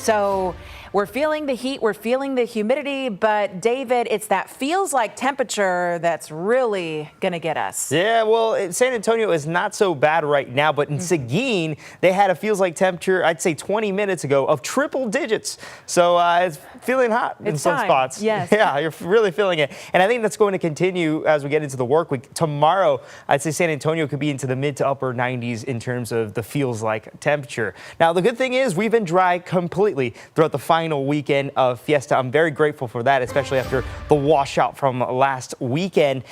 So we're feeling the heat, we're feeling the humidity, but David, it's that feels like temperature that's really going to get us. Yeah, well, San Antonio is not so bad right now, but in Seguin, they had a feels like temperature, I'd say 20 minutes ago, of triple digits. So it's feeling hot in some spots. Yes. Yeah, you're really feeling it. And I think that's going to continue as we get into the work week. Tomorrow, I'd say San Antonio could be into the mid to upper 90s in terms of the feels like temperature. Now, the good thing is we've been dry completely throughout the final weekend of Fiesta. I'm very grateful for that, especially after the washout from last weekend.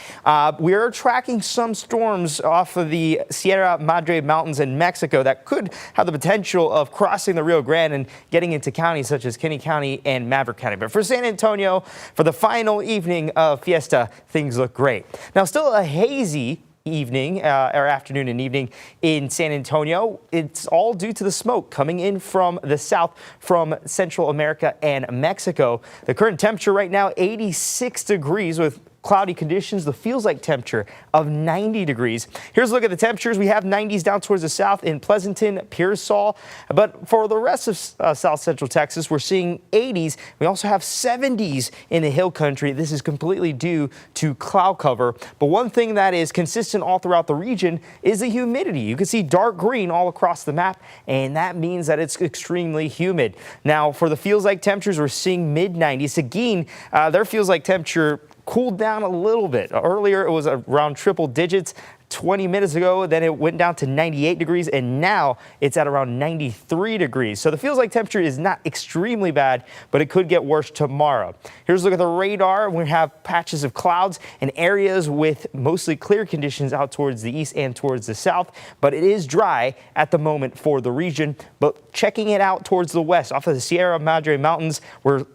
We are tracking some storms off of the Sierra Madre Mountains in Mexico that could have the potential of crossing the Rio Grande and getting into counties such as Kinney County and Maverick County. But for San Antonio, for the final evening of Fiesta, things look great. Now, still a hazy evening or afternoon and evening in San Antonio. It's all due to the smoke coming in from the south from Central America and Mexico. The current temperature right now, 86 degrees with cloudy conditions. The feels like temperature of 90 degrees. Here's a look at the temperatures. We have 90s down towards the south in Pleasanton, Pearsall. But for the rest of South Central Texas, we're seeing 80s. We also have 70s in the hill country. This is completely due to cloud cover. But one thing that is consistent all throughout the region is the humidity. You can see dark green all across the map, and that means that it's extremely humid. Now, for the feels like temperatures, we're seeing mid 90s. Seguin, their feels like temperature cooled down a little bit. Earlier, it was around triple digits. 20 minutes ago, then it went down to 98 degrees, and now it's at around 93 degrees. So the feels like temperature is not extremely bad, but it could get worse tomorrow. Here's a look at the radar. We have patches of clouds and areas with mostly clear conditions out towards the east and towards the south, but it is dry at the moment for the region. But checking it out towards the west, off of the Sierra Madre Mountains, we're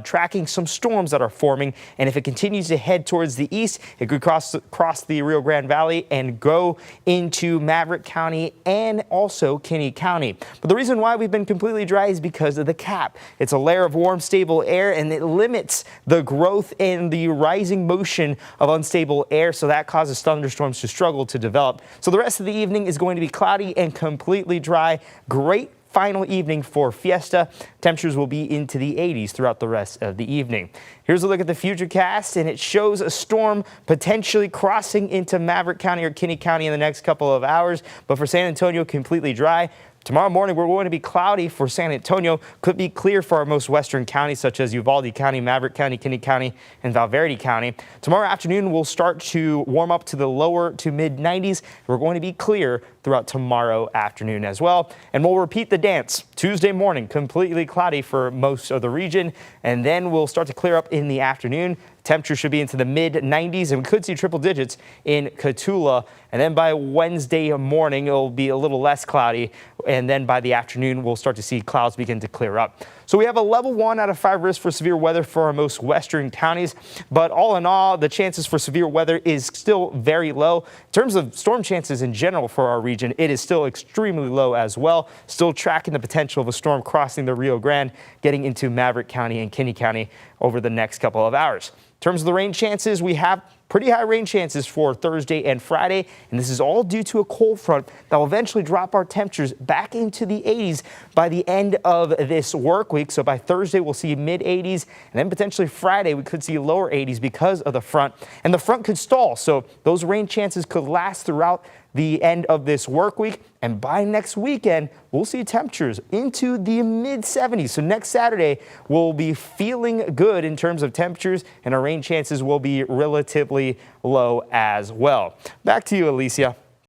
tracking some storms that are forming, and if it continues to head towards the east, it could cross the Rio Grande Valley and go into Maverick County and also Kinney County. But the reason why we've been completely dry is because of the cap. It's a layer of warm, stable air, and it limits the growth and the rising motion of unstable air, so that causes thunderstorms to struggle to develop. So the rest of the evening is going to be cloudy and completely dry. Great final evening for Fiesta. Temperatures will be into the 80s throughout the rest of the evening. Here's a look at the futurecast, and it shows a storm potentially crossing into Maverick County or Kinney County in the next couple of hours. But for San Antonio, completely dry. Tomorrow morning, we're going to be cloudy for San Antonio. Could be clear for our most western counties, such as Uvalde County, Maverick County, Kinney County, and Valverde County. Tomorrow afternoon, we'll start to warm up to the lower to mid 90s. We're going to be clear throughout tomorrow afternoon as well. And we'll repeat the dance. Tuesday morning, completely cloudy for most of the region. And then we'll start to clear up in the afternoon. Temperature should be into the mid 90s, and we could see triple digits in Cotulla. And then by Wednesday morning, it'll be a little less cloudy. And then by the afternoon, we'll start to see clouds begin to clear up. So we have a level 1 out of 5 risk for severe weather for our most western counties. But all in all, the chances for severe weather is still very low. In terms of storm chances in general for our region, it is still extremely low as well. Still tracking the potential of a storm crossing the Rio Grande, getting into Maverick County and Kinney County over the next couple of hours. In terms of the rain chances, we have pretty high rain chances for Thursday and Friday, and this is all due to a cold front that will eventually drop our temperatures back into the 80s by the end of this work week. So by Thursday, we'll see mid 80s, and then potentially Friday, we could see lower 80s because of the front, and the front could stall. So those rain chances could last throughout the end of this work week, and by next weekend, we'll see temperatures into the mid 70s. So next Saturday, we'll be feeling good in terms of temperatures, and our rain chances will be relatively low as well. Back to you, Alicia.